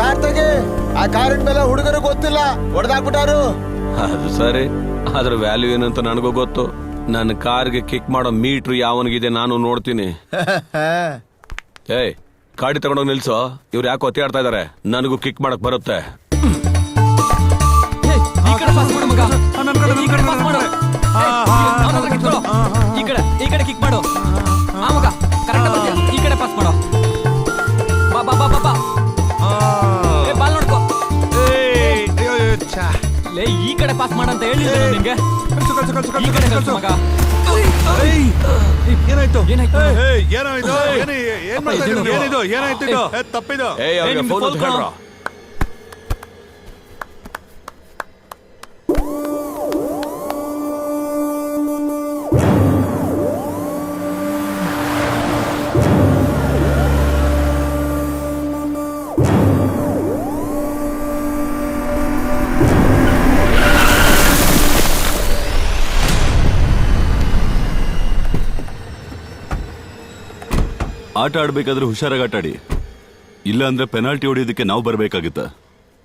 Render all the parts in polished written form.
Car ತೆಗಿ. ಆ ಕಾರಿನ ಮೇಲೆ ಹುಡುಗರು ಗೊತ್ತಿಲ್ಲ, ಹೊಡೆದಾಕ್ಬಿಟ್ಟಾರು. ಅದು ಸರಿ, ಅದ್ರ ವ್ಯಾಲ್ಯೂ ಏನಂತ ನನಗೂ ಗೊತ್ತು. ನನ್ನ ಕಾರ್ಗೆ ಕಿಕ್ ಮಾಡೋ ಮೀಟ್ರ್ ಯಾವನಿಗಿದೆ ನಾನು ನೋಡ್ತೀನಿ. ಏಯ್, ಗಾಡಿ ತಗೊಂಡೋಗಿ ನಿಲ್ಸೋ. ಇವ್ರು ಯಾಕೋ ಒತ್ತಾಡ್ತಾ ಇದಾರೆ, ನನಗೂ ಕಿಕ್ ಮಾಡಕ್ ಬರುತ್ತೆ. ಈ ಕಡೆ ಕಿಕ್ ಮಾಡು. ಮಗ ಕರೆಕ್ಟ್ ಈ ಕಡೆ ಪಾಸ್ ಮಾಡೋ. ಬಾ ಬಾ ಬಾ ಬಾ ಬಾ. ಬಾಲ್ ನೋಡ್ಕೋ. ಲೇ, ಈ ಕಡೆ ಪಾಸ್ ಮಾಡಂತ ಹೇಳಿದ್ರು ನಿಂಗೆ. ಈ ಕಡೆ ಕಳ್ಸು ಮಗ. ಏನಾಯ್ತು? ಏನಾಯ್ತು? ತಪ್ಪಿದು. ಆಟ ಆಡ್ಬೇಕಾದ್ರೆ ಹುಷಾರಾಗಿ ಆಟ ಆಡಿ, ಇಲ್ಲ ಅಂದ್ರೆ ಪೆನಾಲ್ಟಿ ಹೊಡಿಯೋದಕ್ಕೆ ನಾವು ಬರ್ಬೇಕಾಗುತ್ತೆ.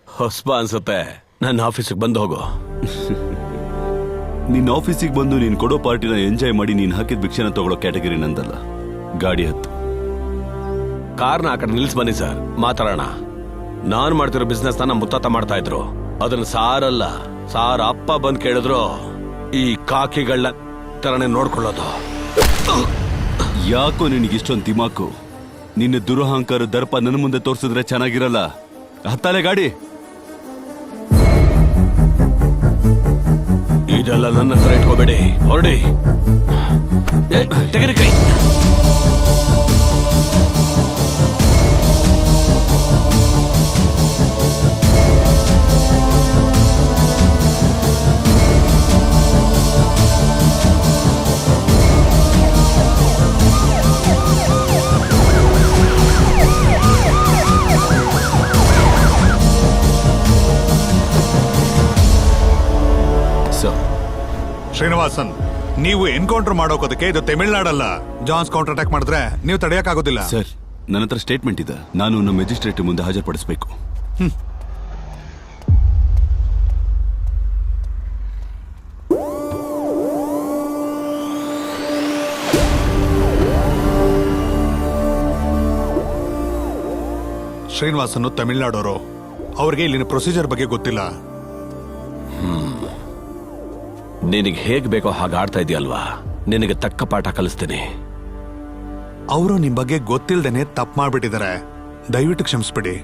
ಹೊಸ್ಬ ಅನ್ಸುತ್ತೆ, ನನ್ನ ಆಫೀಸಿಗೆ ಬಂದು ಹೋಗು. ನಿನ್ನ ಆಫೀಸಿಗೆ ಬಂದು ನೀನ್ ಕೊಡೋ ಪಾರ್ಟಿನ ಎಂಜಾಯ್ ಮಾಡಿ ನೀನ್ ಹಾಕಿದ ಭಿಕ್ಷೆನ ತಗೊಳ್ಳೋ ಕ್ಯಾಟಗರಿ ನಂದಲ್ಲ. ಗಾಡಿ ಹತ್ತು. ಕಾರ್ನ ಆ ಕಡೆ ನಿಲ್ಸ್ ಬನ್ನಿ ಸರ್, ಮಾತಾಡೋಣ. ನಾನ್ ಮಾಡ್ತಿರೋ ಬಿಸ್ನೆಸ್ ನಮ್ಮ ಮುತ್ತಾತ ಮಾಡ್ತಾ ಇದ್ರು. ಅದನ್ನ ಸಾರಲ್ಲ, ಸಾರ್ ಅಪ್ಪ ಬಂದ್ ಕೇಳಿದ್ರು ಈ ಕಾಕಿಗಳ ತರನೇ ನೋಡ್ಕೊಳ್ಳೋದು. ಯಾಕೋ ನಿನಗಿಷ್ಟೊಂದು ದಿಮಾಕು? ನಿನ್ನ ದುರಹಂಕಾರ ದರ್ಪ ನನ್ನ ಮುಂದೆ ತೋರಿಸಿದ್ರೆ ಚೆನ್ನಾಗಿರಲ್ಲ. ಹತ್ತಾಲೆ ಗಾಡಿ. ಇದೆಲ್ಲ ನನ್ನ ಹತ್ರ ಇಟ್ಕೋಬೇಡಿ, ಹೊರಡಿ. ತೆಗೆದು ಕೈ. ಶ್ರೀನಿವಾಸನ್, ನೀವು ಎನ್ಕೌಂಟರ್ ಮಾಡೋಕೋದಕ್ಕೆ ಇದು ತಮಿಳ್ನಾಡಲ್ಲ. ಜಾನ್ಸ್ ಕೌಂಟರ್ ಅಟ್ಯಾಕ್ ಮಾಡಿದ್ರೆ ನೀವು ತಡೆಯಕ್ಕಾಗೋದಿಲ್ಲ. ಸರ್, ನನ್ನ ಹತ್ರ ಸ್ಟೇಟ್ಮೆಂಟ್ ಇದೆ, ನಾನು ನಮ್ಮ ಮ್ಯಾಜಿಸ್ಟ್ರೇಟ್ ಮುಂದೆ ಹಾಜರುಪಡಿಸಬೇಕು. ಶ್ರೀನಿವಾಸನ್ ತಮಿಳ್ನಾಡೋರು, ಅವ್ರಿಗೆ ಇಲ್ಲಿನ ಪ್ರೊಸೀಜರ್ ಬಗ್ಗೆ ಗೊತ್ತಿಲ್ಲ. ನಿನಗೆ ಹೇಗ್ ಬೇಕೋ ಹಾಗೆ ಆಡ್ತಾ ಇದೆಯಲ್ವಾ, ನಿನಗೆ ತಕ್ಕ ಪಾಠ ಕಲಿಸ್ತೀನಿ. ಅವರು ನಿಮ್ ಬಗ್ಗೆ ಗೊತ್ತಿಲ್ದೇನೆ ತಪ್ಪು ಮಾಡ್ಬಿಟ್ಟಿದ್ದಾರೆ, ದಯವಿಟ್ಟು ಕ್ಷಮಿಸ್ಬಿಡಿ.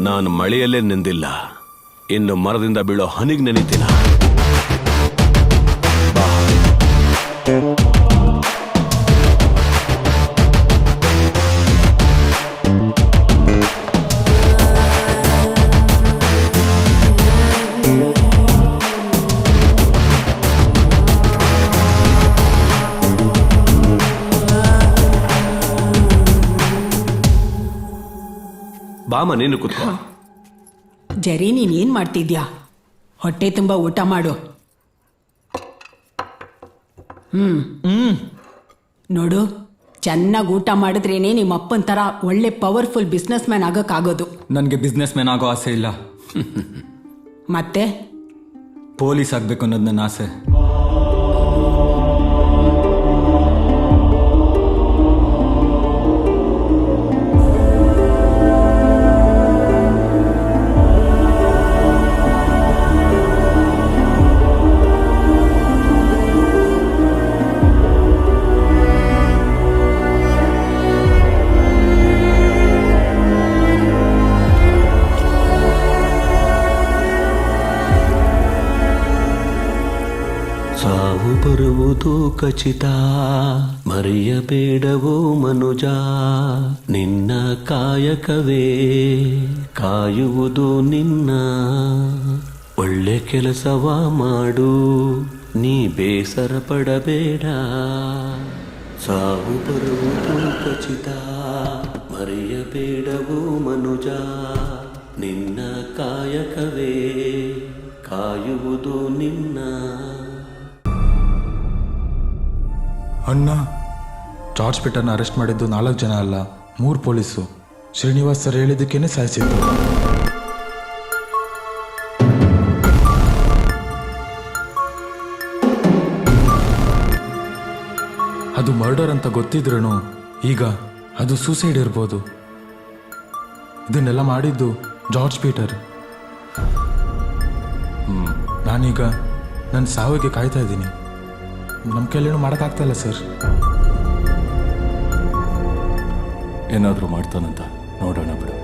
ನಾನು ಮಳೆಯಲ್ಲೇ ನೆಂದಿಲ್ಲ, ಇನ್ನು ಮರದಿಂದ ಬೀಳೋ ಹನಿಗ್ ನೆನಿತೀನ. ಬಾಮ, ನೀನು ಕೂತ್ಕೋ. ಜರಿ, ನೀನ್ ಮಾಡ್ತಿದ್ಯಾ? ಹೊಟ್ಟೆ ತುಂಬಾ ಊಟ ಮಾಡು. ನೋಡು, ಚೆನ್ನಾಗಿ ಊಟ ಮಾಡಿದ್ರೇನೆ ನಿಮ್ಮ ಅಪ್ಪನ ತರ ಒಳ್ಳೆ ಪವರ್ಫುಲ್ ಬಿಸ್ನೆಸ್ ಮ್ಯಾನ್ ಆಗಕ್ಕಾಗೋದು. ನನಗೆ ಬಿಸ್ನೆಸ್ ಮ್ಯಾನ್ ಆಗೋ ಆಸೆ ಇಲ್ಲ. ಮತ್ತೆ ಪೊಲೀಸ್ ಆಗ್ಬೇಕು ಅನ್ನೋದು ನನ್ನ ಆಸೆ. ಸಾವು ಬರುವುದು ಖಚಿತ, ಮರೆಯಬೇಡವೋ ಮನುಜ, ನಿನ್ನ ಕಾಯಕವೇ ಕಾಯುವುದು ನಿನ್ನ. ಒಳ್ಳೆ ಕೆಲಸವ ಮಾಡು, ನೀ ಬೇಸರ ಪಡಬೇಡ, ಸಾವು ಬರುವುದು ಖಚಿತ, ಮರೆಯಬೇಡವು ಮನುಜ, ನಿನ್ನ ಕಾಯಕವೇ ಕಾಯುವುದು ನಿನ್ನ. ಅಣ್ಣ, ಜಾರ್ಜ್ ಪೀಟರ್ನ ಅರೆಸ್ಟ್ ಮಾಡಿದ್ದು 4 ಜನ ಅಲ್ಲ, 3 ಪೊಲೀಸು. ಶ್ರೀನಿವಾಸ್ ಸರ್ ಹೇಳಿದ್ದಕ್ಕೇನೆ ಸಾಯಿಸಿದ್ದು. ಅದು ಮರ್ಡರ್ ಅಂತ ಗೊತ್ತಿದ್ರೂ ಈಗ ಅದು ಸೂಸೈಡ್ ಇರ್ಬೋದು. ಇದನ್ನೆಲ್ಲ ಮಾಡಿದ್ದು ಜಾರ್ಜ್ ಪೀಟರ್. ನಾನೀಗ ನನ್ನ ಸಾವಿಗೆ ಕಾಯ್ತಾ ಇದ್ದೀನಿ. ನಮ್ಮ ಕೈಲೇನು ಮಾಡೋಕ್ಕಾಗ್ತಾಯಿಲ್ಲ ಸರ್. ಏನಾದರೂ ಮಾಡ್ತಾನಂತ ನೋಡೋಣ ಬಿಡು.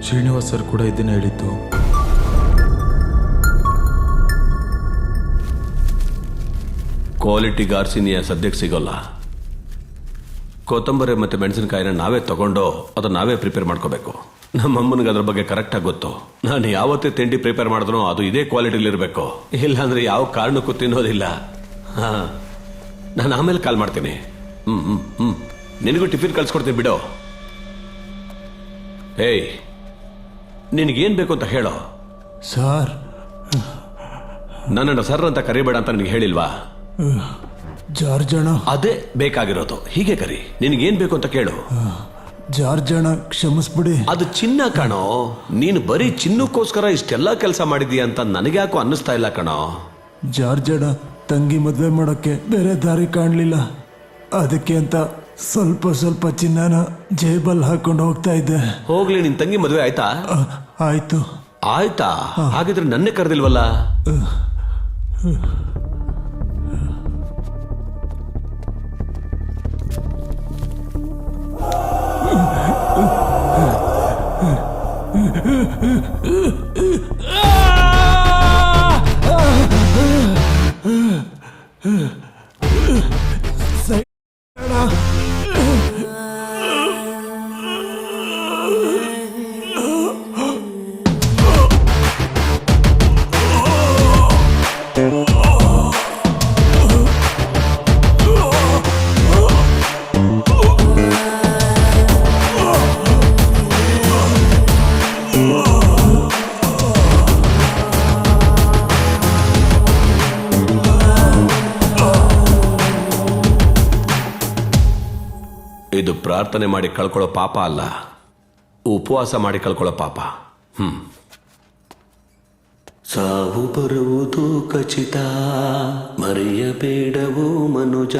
ಶ್ರೀನಿವಾಸ್ ಸರ್ ಕೂಡ ಇದನ್ನ ಹೇಳಿದ್ದು. ಕ್ವಾಲಿಟಿ ಗಾರ್ಸಿನಿಯ ಸದ್ಯಕ್ಕೆ ಸಿಗೋಲ್ಲ. ಕೊತ್ತಂಬರಿ ಮತ್ತು ಮೆಣಸಿನಕಾಯಿನ ನಾವೇ ತಗೊಂಡು ಅದನ್ನು ನಾವೇ ಪ್ರಿಪೇರ್ ಮಾಡ್ಕೋಬೇಕು. ನಮ್ಮಮ್ಮನಿಗೆ ಅದ್ರ ಬಗ್ಗೆ ಕರೆಕ್ಟಾಗಿ ಗೊತ್ತು. ನಾನು ಯಾವತ್ತೇ ತಿಂಡಿ ಪ್ರಿಪೇರ್ ಮಾಡಿದ್ನೋ ಅದು ಇದೇ ಕ್ವಾಲಿಟಿಲಿರಬೇಕು, ಇಲ್ಲಾಂದರೆ ಯಾವ ಕಾರಣಕ್ಕೂ ತಿನ್ನೋದಿಲ್ಲ. ಹಾಂ, ನಾನು ಆಮೇಲೆ ಕಾಲ್ ಮಾಡ್ತೀನಿ. ನಿನಗೂ ಟಿಫಿನ್ ಕಳ್ಸ್ಕೊಡ್ತೀನಿ ಬಿಡು. ಏಯ್, ನಿನಗೇನು ಬೇಕು ಅಂತ ಹೇಳೋ. ಸರ್, ನನ್ನನ್ನು ಸರ್ ಅಂತ ಕರಿಬೇಡ ಅಂತ ನಿನಗೆ ಹೇಳಿಲ್ವಾ? ಜಾರ್ಜ್ ಅಣ್ಣ, ಅದೇ ಬೇಕಾಗಿರೋದು. ಹೀಗೆ ಕರಿ. ನಿನಗೇನು ಬೇಕು ಅಂತ ಕೇಳು. ಜಾರ್ಜ್ ಅಣ್ಣ ಕ್ಷಮಿಸ್ಬಿಡಿ. ಅದು ಚಿನ್ನ ಕಣೋ. ನೀನು ಬರೀ ಚಿನ್ನಕ್ಕೋಸ್ಕರ ಇಷ್ಟೆಲ್ಲ ಕೆಲಸ ಮಾಡಿದೀಯ ಅಂತ ನನಗೆ ಯಾಕೋ ಅನ್ನಿಸ್ತಾ ಇಲ್ಲ ಕಣೋ. ಜಾರ್ಜ್ ಅಣ್ಣ, ತಂಗಿ ಮದುವೆ ಮಾಡೋಕ್ಕೆ ಬೇರೆ ದಾರಿ ಕಾಣಲಿಲ್ಲ. ಅದಕ್ಕೆ ಅಂತ ಸ್ವಲ್ಪ ಸ್ವಲ್ಪ ಚಿನ್ನನ ಜೇಬಲ್ಲಿ ಹಾಕೊಂಡು ಹೋಗ್ತಾ ಇದ್ದೆ. ಹೋಗ್ಲಿ, ನಿನ್ ತಂಗಿ ಮದುವೆ ಆಯ್ತಾ? ಆಯ್ತು. ಆಯ್ತಾ? ಹಾಗಿದ್ರೆ ನನ್ನೇ ಕರೆದಿಲ್ವಲ್ಲ? ಇದು ಪ್ರಾರ್ಥನೆ ಮಾಡಿ ಕಳ್ಕೊಳ್ಳೋ ಪಾಪ ಅಲ್ಲ, ಉಪವಾಸ ಮಾಡಿ ಕಳ್ಕೊಳ್ಳೋ ಪಾಪ. ಸಾವು ಬರುವುದು ಖಚಿತ, ಮರೆಯಬೇಡವು ಮನುಜ,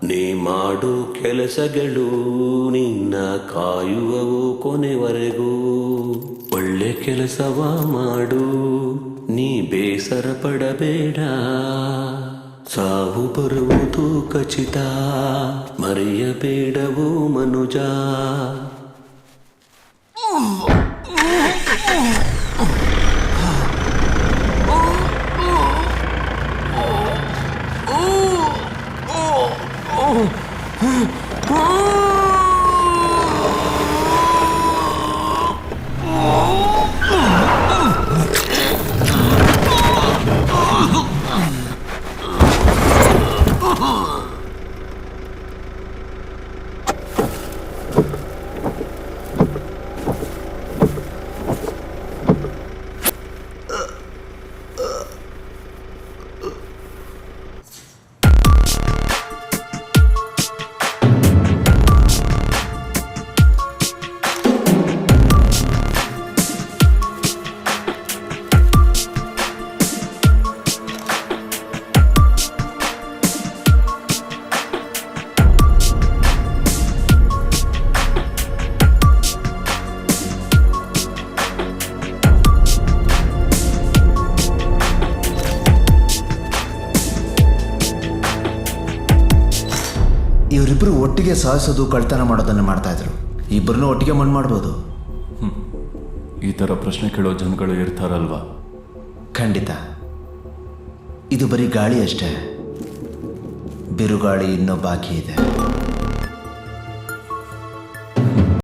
ನೀ ಮಾಡು ಕೆಲಸಗಳು ನಿನ್ನ ಕಾಯುವವು ಕೊನೆವರೆಗೂ. ಒಳ್ಳೆ ಕೆಲಸವ ಮಾಡು, ನೀ ಬೇಸರ ಪಡಬೇಡ, ಸಾವು ಬರುವುದು ಖಚಿತ, ಮರೆಯಬೇಡವು ಮನುಜ. ಇವರಿಬ್ರು ಒಟ್ಟಿಗೆ ಸಾಧಿಸೋದು, ಕಳ್ತನ ಮಾಡೋದನ್ನು ಮಾಡ್ತಾ ಇದ್ರು. ಇಬ್ಬರನ್ನೂ ಒಟ್ಟಿಗೆ ಮಣ್ಣು ಮಾಡ್ಬೋದು. ಈ ಥರ ಪ್ರಶ್ನೆ ಕೇಳೋ ಜನಗಳು ಇರ್ತಾರಲ್ವಾ? ಖಂಡಿತ. ಇದು ಬರೀ ಗಾಳಿ ಅಷ್ಟೇ, ಬಿರುಗಾಳಿ ಇನ್ನೂ ಬಾಕಿ ಇದೆ.